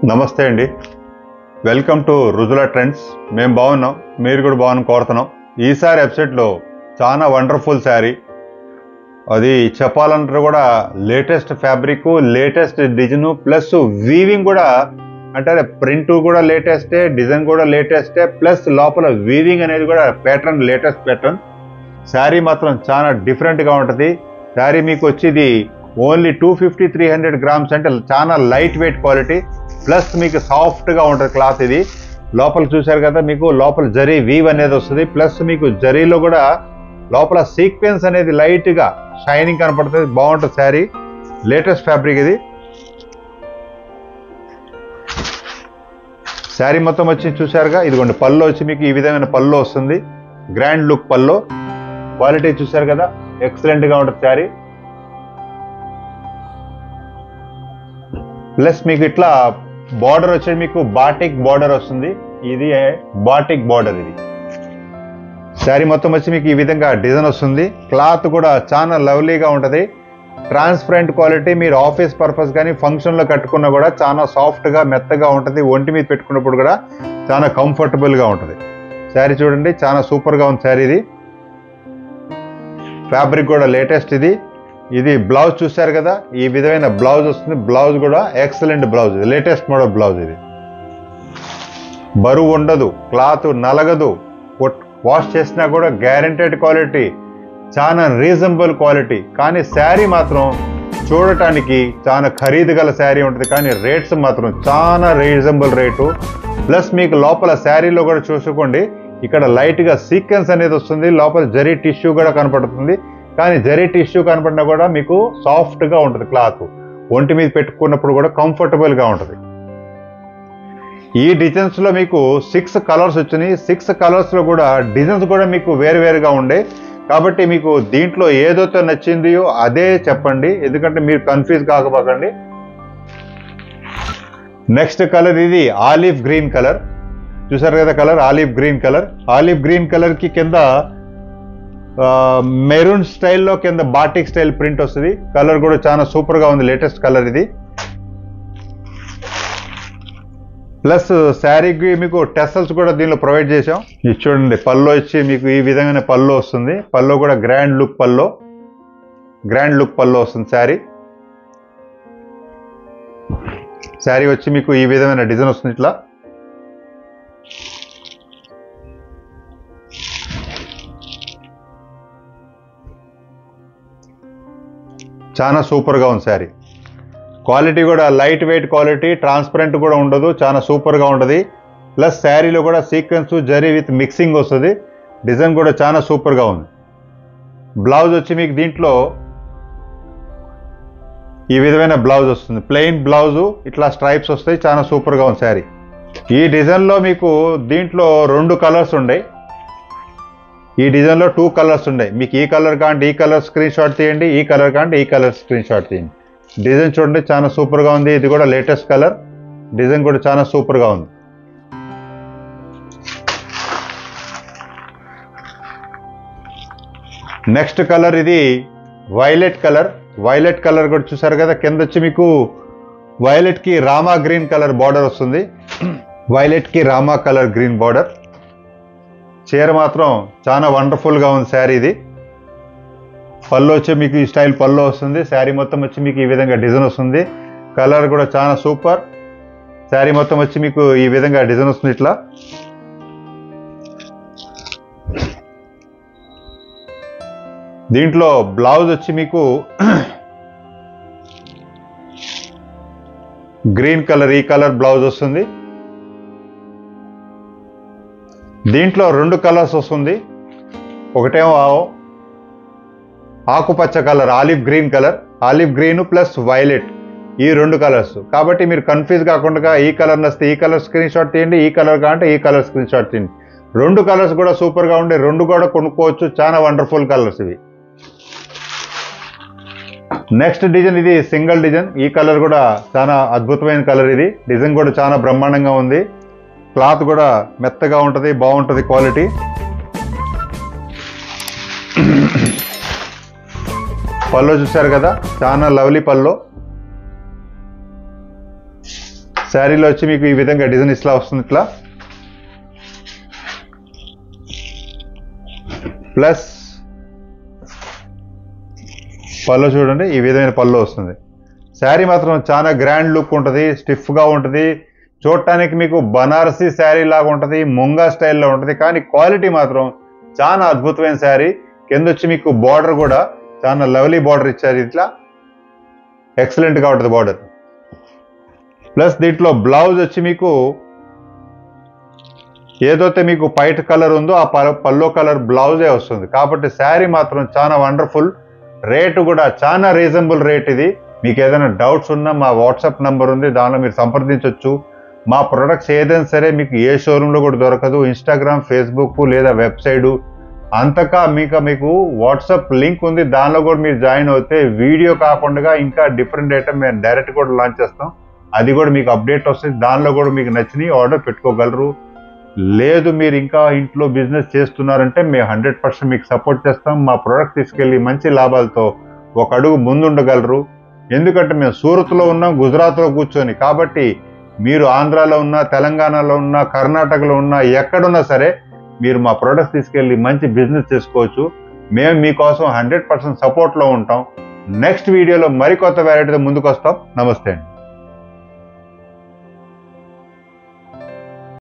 నమస్తే అండి, welcome to Rujula trends. మేము బాగున్నాం, మీరు కూడా బాగున్నాం కోరుతున్నాం. ఈసారి వెబ్సైట్లో చాలా వండర్ఫుల్ శారీ, అది చెప్పాలంటే కూడా latest fabric, latest design plus weaving కూడా, అంటే ప్రింట్ కూడా లేటెస్టే, డిజైన్ కూడా లేటెస్టే, ప్లస్ లోపల వీవింగ్ అనేది కూడా ప్యాటర్న్ లేటెస్ట్ ప్యాటర్న్. శారీ మాత్రం చాలా డిఫరెంట్గా ఉంటుంది. శారీ మీకు వచ్చేది ఓన్లీ 250-300 గ్రామ్స్, అంటే చాలా లైట్ వెయిట్ క్వాలిటీ, ప్లస్ మీకు సాఫ్ట్గా ఉంటుంది క్లాత్. ఇది లోపల చూసారు కదా, మీకు లోపల జరీ వీవ్ అనేది వస్తుంది, ప్లస్ మీకు జరీలో కూడా లోపల సీక్వెన్స్ అనేది లైట్గా షైనింగ్ కనపడుతుంది. బాగుంటుంది శారీ, లేటెస్ట్ ఫ్యాబ్రిక్ ఇది. శారీ మొత్తం వచ్చి చూసారుగా, ఇదిగోండి పళ్ళు వచ్చి మీకు ఈ విధమైన పళ్ళు వస్తుంది, గ్రాండ్ లుక్ పళ్ళు. క్వాలిటీ చూసారు కదా, ఎక్సలెంట్గా ఉంటుంది శారీ. ప్లస్ మీకు ఇట్లా బార్డర్ వచ్చేది మీకు బాటిక్ బార్డర్ వస్తుంది, ఇది బాటిక్ బార్డర్. ఇది శారీ మొత్తం వచ్చి మీకు ఈ విధంగా డిజైన్ వస్తుంది. క్లాత్ కూడా చాలా లవ్లీగా ఉంటుంది, ట్రాన్స్పరెంట్ క్వాలిటీ. మీరు ఆఫీస్ పర్పస్ కానీ ఫంక్షన్లో కట్టుకున్నా కూడా చాలా సాఫ్ట్గా మెత్తగా ఉంటుంది. ఒంటి మీద పెట్టుకున్నప్పుడు కూడా చాలా కంఫర్టబుల్గా ఉంటుంది. శారీ చూడండి, చాలా సూపర్గా ఉంది శారీ. ఇది ఫ్యాబ్రిక్ కూడా లేటెస్ట్. ఇది బ్లౌజ్ చూసారు కదా, ఈ విధమైన బ్లౌజ్ వస్తుంది. బ్లౌజ్ కూడా excellent blouse, latest model blouse. ఇది బరువు ఉండదు, క్లాత్ నలగదు, వాష్ చేసినా కూడా గ్యారెంటెడ్ క్వాలిటీ, చాలా రీజనబుల్ క్వాలిటీ. కానీ శారీ మాత్రం చూడటానికి చాలా ఖరీదు గల శారీ ఉంటుంది, కానీ రేట్స్ మాత్రం చాలా రీజనబుల్ రేటు. ప్లస్ మీకు లోపల శారీలో కూడా చూసుకోండి, ఇక్కడ లైట్గా సీక్వెన్స్ అనేది వస్తుంది, లోపల జరీ టిష్యూ కూడా కనపడుతుంది. కానీ జరీ టిష్యూ కనపడినా కూడా మీకు సాఫ్ట్గా ఉంటుంది క్లాత్, ఒంటి మీద పెట్టుకున్నప్పుడు కూడా కంఫర్టబుల్గా ఉంటుంది. ఈ డిజైన్స్లో మీకు 6 కలర్స్ వచ్చినాయి. 6 కలర్స్లో కూడా డిజైన్స్ కూడా మీకు వేరువేరుగా ఉండే, కాబట్టి మీకు దీంట్లో ఏదైతే నచ్చిందో అదే చెప్పండి, ఎందుకంటే మీరు కన్ఫ్యూజ్ కాకపోకండి. నెక్స్ట్ కలర్ ఇది ఆలివ్ గ్రీన్ కలర్. చూసారు కదా colour, olive green colour. Olive green కలర్కి కింద మెరూన్ స్టైల్లో కింద బాటిక్ స్టైల్ ప్రింట్ వస్తుంది. కలర్ కూడా చాలా సూపర్గా ఉంది, లేటెస్ట్ కలర్ ఇది. ప్లస్ శారీకి మీకు టెసల్స్ కూడా దీనిలో ప్రొవైడ్ చేసాం. ఇది చూడండి, పళ్ళు వచ్చి మీకు ఈ విధమైన పళ్ళు వస్తుంది. పళ్ళు కూడా గ్రాండ్ లుక్ పళ్ళు వస్తుంది శారీ. శారీ వచ్చి మీకు ఈ విధమైన డిజైన్ వస్తుంది ఇట్లా. చాలా సూపర్గా ఉంది శారీ. క్వాలిటీ కూడా లైట్ వెయిట్ క్వాలిటీ, ట్రాన్స్పరెంట్ కూడా ఉండదు, చాలా సూపర్గా ఉంటుంది. ప్లస్ శారీలో కూడా సీక్వెన్స్ జరీ విత్ మిక్సింగ్ వస్తుంది. డిజైన్ కూడా చాలా సూపర్గా ఉంది. బ్లౌజ్ వచ్చి మీకు దీంట్లో ఈ విధమైన బ్లౌజ్ వస్తుంది, ప్లెయిన్ బ్లౌజు, ఇట్లా స్ట్రైప్స్ వస్తాయి. చాలా సూపర్గా ఉంది శారీ. ఈ డిజైన్లో మీకు దీంట్లో 2 కలర్స్ ఉన్నాయి. ఈ డిజైన్లో 2 కలర్స్ ఉన్నాయి. మీకు ఈ కలర్ కాంటే ఈ కలర్ స్క్రీన్ షాట్ తీయండి, ఈ కలర్ కాంటే ఈ కలర్ స్క్రీన్ షాట్ తీయండి. డిజైన్ చూడండి, చాలా సూపర్గా ఉంది. ఇది కూడా లేటెస్ట్ కలర్, డిజైన్ కూడా చాలా సూపర్గా ఉంది. నెక్స్ట్ కలర్ ఇది వైలెట్ కలర్. వైలెట్ కలర్ కూడా చూసారు కదా, కింద వచ్చి మీకు వైలెట్కి రామా గ్రీన్ కలర్ బార్డర్ వస్తుంది. వైలెట్కి రామా కలర్ గ్రీన్ బార్డర్. చీర మాత్రం చాలా వండర్ఫుల్గా ఉంది శారీ. ఇది పళ్ళు వచ్చి మీకు ఈ స్టైల్ పళ్ళు వస్తుంది. శారీ మొత్తం వచ్చి మీకు ఈ విధంగా డిజైన్ వస్తుంది. కలర్ కూడా చాలా సూపర్. శారీ మొత్తం వచ్చి మీకు ఈ విధంగా డిజైన్ వస్తుంది ఇట్లా. దీంట్లో బ్లౌజ్ వచ్చి మీకు గ్రీన్ కలర్, ఈ కలర్ బ్లౌజ్ వస్తుంది. దీంట్లో 2 కలర్స్ వస్తుంది. ఒకటేమో ఆకుపచ్చ colour, olive green colour, olive green plus violet, ఈ 2 కలర్స్. కాబట్టి మీరు కన్ఫ్యూజ్ కాకుండా ఈ కలర్ నస్తే ఈ కలర్ స్క్రీన్ షాట్ తీయండి, ఈ కలర్ కాంటే ఈ కలర్ స్క్రీన్ షాట్ తీయండి. 2 కలర్స్ కూడా సూపర్గా ఉండే, 2 కూడా కొనుక్కోవచ్చు. చాలా వండర్ఫుల్ కలర్స్ ఇవి. నెక్స్ట్ డిజైన్ ఇది సింగిల్ డిజైన్. ఈ కలర్ కూడా చాలా అద్భుతమైన కలర్. ఇది డిజైన్ కూడా చాలా బ్రహ్మాండంగా ఉంది. క్లాత్ కూడా మెత్తగా ఉంటుంది, బాగుంటుంది క్వాలిటీ. పళ్ళు చూశారు కదా, చాలా లవ్లీ పళ్ళు. శారీలో వచ్చి మీకు ఈ విధంగా డిజైన్ ఇట్లా వస్తుంది. ఇట్లా ప్లస్ పళ్ళు చూడండి, ఈ విధమైన పళ్ళు వస్తుంది. శారీ మాత్రం చాలా గ్రాండ్ లుక్ ఉంటుంది, స్టిఫ్గా ఉంటుంది. చూడటానికి మీకు బనారసీ శారీ లాగా ఉంటుంది, ముంగా స్టైల్లో ఉంటుంది. కానీ క్వాలిటీ మాత్రం చాలా అద్భుతమైన శారీ. కింద వచ్చి మీకు బార్డర్ కూడా చాలా లవ్లీ బార్డర్ ఇచ్చారు. ఇట్లా ఎక్సలెంట్గా ఉంటుంది బార్డర్. ప్లస్ దీంట్లో బ్లౌజ్ వచ్చి మీకు ఏదైతే మీకు వైట్ కలర్ ఉందో ఆ పల్లో కలర్ బ్లౌజే వస్తుంది. కాబట్టి శారీ మాత్రం చాలా వండర్ఫుల్. రేటు కూడా చాలా రీజనబుల్ రేట్ ఇది. మీకు ఏదైనా డౌట్స్ ఉన్నా మా వాట్సాప్ నెంబర్ ఉంది, దానిలో మీరు సంప్రదించవచ్చు. మా ప్రొడక్ట్స్ ఏదైనా సరే మీకు ఏ షోరూంలో కూడా దొరకదు. ఇన్స్టాగ్రామ్, ఫేస్బుక్ లేదా వెబ్సైటు అంతకా మీకు వాట్సాప్ లింక్ ఉంది, దానిలో కూడా మీరు జాయిన్ అవుతే వీడియో కాకుండా ఇంకా డిఫరెంట్ ఐటమ్ మేము డైరెక్ట్ కూడా లాంచ్ చేస్తాం. అది కూడా మీకు అప్డేట్ వస్తుంది. దానిలో కూడా మీకు నచ్చినవి ఆర్డర్ పెట్టుకోగలరు. లేదు మీరు ఇంకా ఇంట్లో బిజినెస్ చేస్తున్నారంటే మేము 100% మీకు సపోర్ట్ చేస్తాం. మా ప్రోడక్ట్ తీసుకెళ్ళి మంచి లాభాలతో ఒక అడుగు ముందుండగలరు. ఎందుకంటే మేము సూరత్లో ఉన్నాం, గుజరాత్లో కూర్చొని. కాబట్టి మీరు ఆంధ్రాలో ఉన్నా, తెలంగాణలో ఉన్నా, కర్ణాటకలో ఉన్నా, ఎక్కడున్నా సరే మీరు మా ప్రోడక్ట్స్ తీసుకెళ్ళి మంచి బిజినెస్ చేసుకోవచ్చు. మేము మీకోసం 100% సపోర్ట్లో ఉంటాం. నెక్స్ట్ వీడియోలో మరికొత్త వెరైటీతో ముందుకు వస్తాం. నమస్తే అండి.